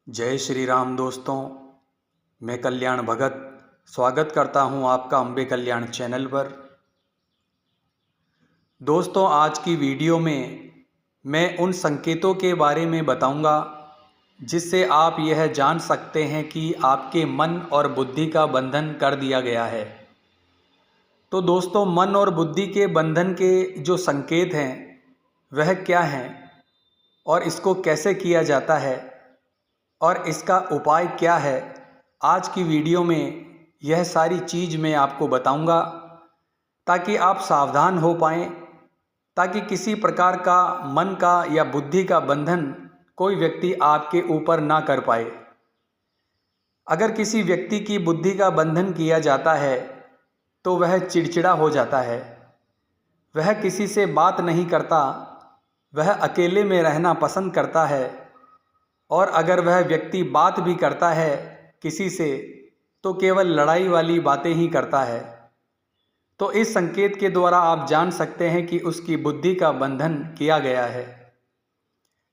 जय श्री राम दोस्तों। मैं कल्याण भगत स्वागत करता हूं आपका अम्बे कल्याण चैनल पर। दोस्तों, आज की वीडियो में मैं उन संकेतों के बारे में बताऊंगा जिससे आप यह जान सकते हैं कि आपके मन और बुद्धि का बंधन कर दिया गया है। तो दोस्तों, मन और बुद्धि के बंधन के जो संकेत हैं वह क्या हैं और इसको कैसे किया जाता है और इसका उपाय क्या है, आज की वीडियो में यह सारी चीज़ मैं आपको बताऊंगा ताकि आप सावधान हो पाएँ, ताकि किसी प्रकार का मन का या बुद्धि का बंधन कोई व्यक्ति आपके ऊपर ना कर पाए। अगर किसी व्यक्ति की बुद्धि का बंधन किया जाता है तो वह चिड़चिड़ा हो जाता है, वह किसी से बात नहीं करता, वह अकेले में रहना पसंद करता है और अगर वह व्यक्ति बात भी करता है किसी से तो केवल लड़ाई वाली बातें ही करता है। तो इस संकेत के द्वारा आप जान सकते हैं कि उसकी बुद्धि का बंधन किया गया है।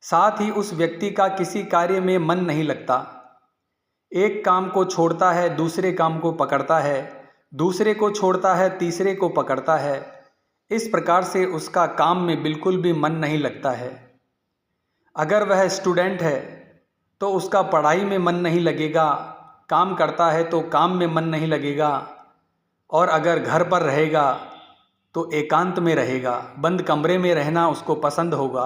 साथ ही उस व्यक्ति का किसी कार्य में मन नहीं लगता, एक काम को छोड़ता है दूसरे काम को पकड़ता है, दूसरे को छोड़ता है तीसरे को पकड़ता है। इस प्रकार से उसका काम में बिल्कुल भी मन नहीं लगता है। अगर वह स्टूडेंट है तो उसका पढ़ाई में मन नहीं लगेगा, काम करता है तो काम में मन नहीं लगेगा, और अगर घर पर रहेगा तो एकांत में रहेगा, बंद कमरे में रहना उसको पसंद होगा।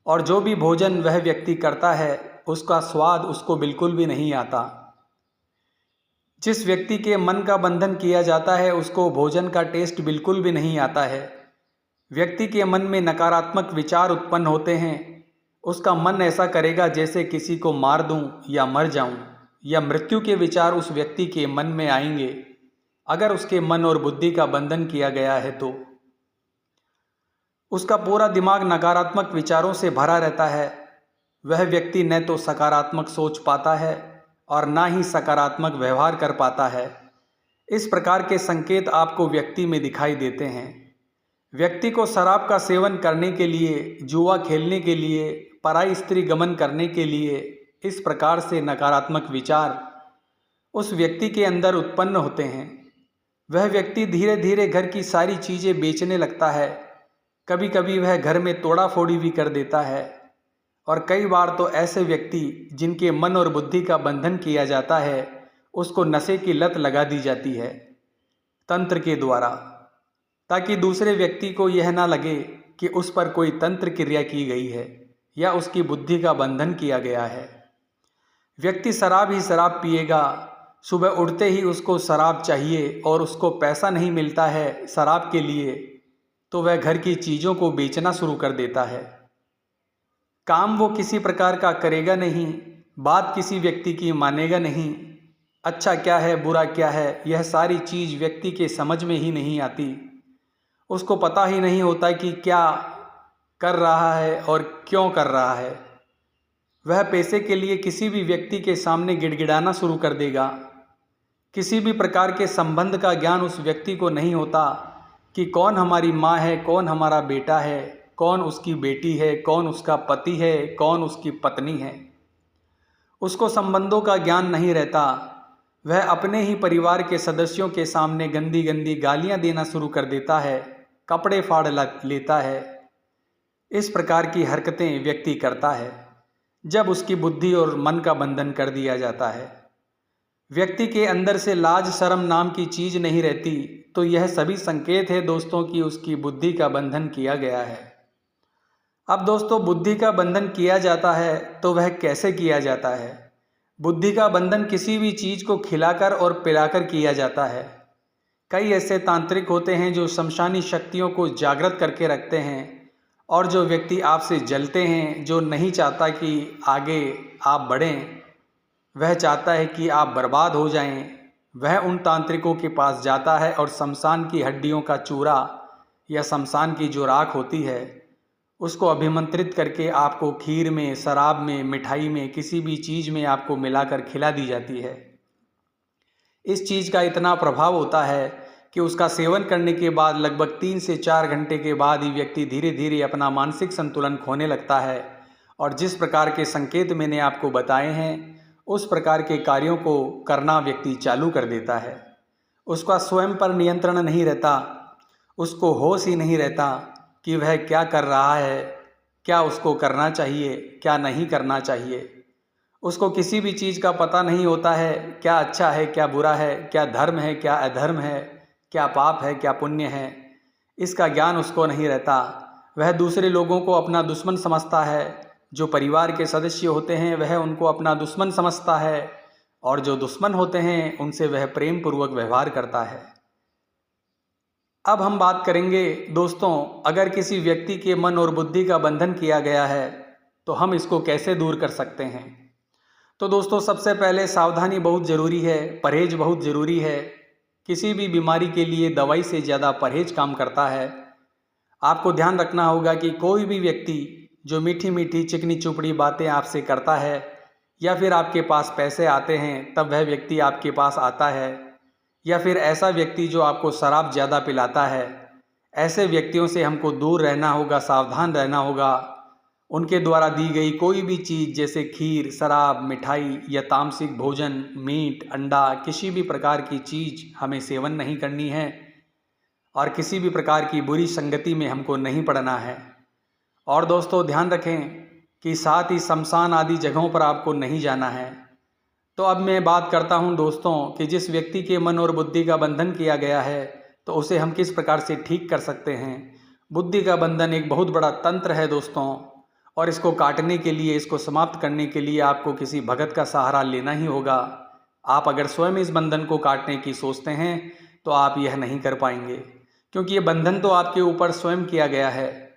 और जो भी भोजन वह व्यक्ति करता है उसका स्वाद उसको बिल्कुल भी नहीं आता। जिस व्यक्ति के मन का बंधन किया जाता है उसको भोजन का टेस्ट बिल्कुल भी नहीं आता है। व्यक्ति के मन में नकारात्मक विचार उत्पन्न होते हैं, उसका मन ऐसा करेगा जैसे किसी को मार दूं या मर जाऊं, या मृत्यु के विचार उस व्यक्ति के मन में आएंगे अगर उसके मन और बुद्धि का बंधन किया गया है। तो उसका पूरा दिमाग नकारात्मक विचारों से भरा रहता है। वह व्यक्ति न तो सकारात्मक सोच पाता है और ना ही सकारात्मक व्यवहार कर पाता है। इस प्रकार के संकेत आपको व्यक्ति में दिखाई देते हैं। व्यक्ति को शराब का सेवन करने के लिए, जुआ खेलने के लिए, पराई स्त्री गमन करने के लिए इस प्रकार से नकारात्मक विचार उस व्यक्ति के अंदर उत्पन्न होते हैं। वह व्यक्ति धीरे धीरे घर की सारी चीज़ें बेचने लगता है। कभी कभी वह घर में तोड़ा फोड़ी भी कर देता है, और कई बार तो ऐसे व्यक्ति जिनके मन और बुद्धि का बंधन किया जाता है उसको नशे की लत लगा दी जाती है तंत्र के द्वारा, ताकि दूसरे व्यक्ति को यह ना लगे कि उस पर कोई तंत्र क्रिया की गई है या उसकी बुद्धि का बंधन किया गया है। व्यक्ति शराब ही शराब पिएगा, सुबह उठते ही उसको शराब चाहिए और उसको पैसा नहीं मिलता है शराब के लिए तो वह घर की चीज़ों को बेचना शुरू कर देता है। काम वो किसी प्रकार का करेगा नहीं, बात किसी व्यक्ति की मानेगा नहीं। अच्छा क्या है बुरा क्या है यह सारी चीज़ व्यक्ति के समझ में ही नहीं आती। उसको पता ही नहीं होता कि क्या कर रहा है और क्यों कर रहा है। वह पैसे के लिए किसी भी व्यक्ति के सामने गिड़गिड़ाना शुरू कर देगा। किसी भी प्रकार के संबंध का ज्ञान उस व्यक्ति को नहीं होता कि कौन हमारी माँ है, कौन हमारा बेटा है, कौन उसकी बेटी है, कौन उसका पति है, कौन उसकी पत्नी है। उसको संबंधों का ज्ञान नहीं रहता। वह अपने ही परिवार के सदस्यों के सामने गंदी गंदी गालियाँ देना शुरू कर देता है, कपड़े फाड़ लेता है। इस प्रकार की हरकतें व्यक्ति करता है जब उसकी बुद्धि और मन का बंधन कर दिया जाता है। व्यक्ति के अंदर से लाज शर्म नाम की चीज़ नहीं रहती, तो यह सभी संकेत है दोस्तों कि उसकी बुद्धि का बंधन किया गया है। अब दोस्तों, बुद्धि का बंधन किया जाता है तो वह कैसे किया जाता है? बुद्धि का बंधन किसी भी चीज़ को खिलाकर और पिलाकर किया जाता है। कई ऐसे तांत्रिक होते हैं जो शमशानी शक्तियों को जागृत करके रखते हैं, और जो व्यक्ति आपसे जलते हैं, जो नहीं चाहता कि आगे आप बढ़ें, वह चाहता है कि आप बर्बाद हो जाएं, वह उन तांत्रिकों के पास जाता है और शमशान की हड्डियों का चूरा या शमशान की जो राख होती है उसको अभिमंत्रित करके आपको खीर में, शराब में, मिठाई में, किसी भी चीज़ में आपको मिलाकर खिला दी जाती है। इस चीज़ का इतना प्रभाव होता है कि उसका सेवन करने के बाद लगभग 3 से 4 घंटे के बाद ही व्यक्ति धीरे धीरे अपना मानसिक संतुलन खोने लगता है और जिस प्रकार के संकेत मैंने आपको बताए हैं उस प्रकार के कार्यों को करना व्यक्ति चालू कर देता है। उसका स्वयं पर नियंत्रण नहीं रहता, उसको होश ही नहीं रहता कि वह क्या कर रहा है, क्या उसको करना चाहिए, क्या नहीं करना चाहिए। उसको किसी भी चीज़ का पता नहीं होता है, क्या अच्छा है, क्या बुरा है, क्या धर्म है, क्या अधर्म है, क्या पाप है, क्या पुण्य है। इसका ज्ञान उसको नहीं रहता। वह दूसरे लोगों को अपना दुश्मन समझता है। जो परिवार के सदस्य होते हैं वह उनको अपना दुश्मन समझता है और जो दुश्मन होते हैं उनसे वह प्रेम पूर्वक व्यवहार करता है। अब हम बात करेंगे दोस्तों, अगर किसी व्यक्ति के मन और बुद्धि का बंधन किया गया है तो हम इसको कैसे दूर कर सकते हैं। तो दोस्तों, सबसे पहले सावधानी बहुत ज़रूरी है, परहेज बहुत ज़रूरी है। किसी भी बीमारी के लिए दवाई से ज़्यादा परहेज काम करता है। आपको ध्यान रखना होगा कि कोई भी व्यक्ति जो मीठी मीठी चिकनी चुपड़ी बातें आपसे करता है या फिर आपके पास पैसे आते हैं तब वह व्यक्ति आपके पास आता है, या फिर ऐसा व्यक्ति जो आपको शराब ज़्यादा पिलाता है, ऐसे व्यक्तियों से हमको दूर रहना होगा, सावधान रहना होगा। उनके द्वारा दी गई कोई भी चीज़ जैसे खीर, शराब, मिठाई या तामसिक भोजन, मीट, अंडा, किसी भी प्रकार की चीज़ हमें सेवन नहीं करनी है और किसी भी प्रकार की बुरी संगति में हमको नहीं पड़ना है। और दोस्तों, ध्यान रखें कि साथ ही शमशान आदि जगहों पर आपको नहीं जाना है। तो अब मैं बात करता हूं दोस्तों कि जिस व्यक्ति के मन और बुद्धि का बंधन किया गया है तो उसे हम किस प्रकार से ठीक कर सकते हैं। बुद्धि का बंधन एक बहुत बड़ा तंत्र है दोस्तों, और इसको काटने के लिए, इसको समाप्त करने के लिए आपको किसी भगत का सहारा लेना ही होगा। आप अगर स्वयं इस बंधन को काटने की सोचते हैं तो आप यह नहीं कर पाएंगे, क्योंकि ये बंधन तो आपके ऊपर स्वयं किया गया है।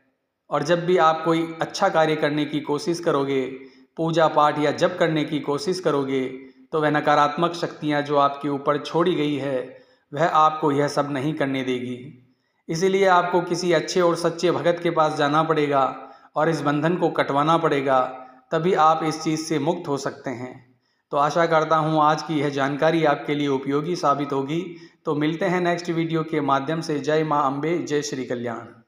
और जब भी आप कोई अच्छा कार्य करने की कोशिश करोगे, पूजा पाठ या जप करने की कोशिश करोगे, तो वह नकारात्मक शक्तियाँ जो आपके ऊपर छोड़ी गई है वह आपको यह सब नहीं करने देगी। इसीलिए आपको किसी अच्छे और सच्चे भगत के पास जाना पड़ेगा और इस बंधन को कटवाना पड़ेगा, तभी आप इस चीज़ से मुक्त हो सकते हैं। तो आशा करता हूँ आज की यह जानकारी आपके लिए उपयोगी साबित होगी। तो मिलते हैं नेक्स्ट वीडियो के माध्यम से। जय माँ अम्बे, जय श्री कल्याण।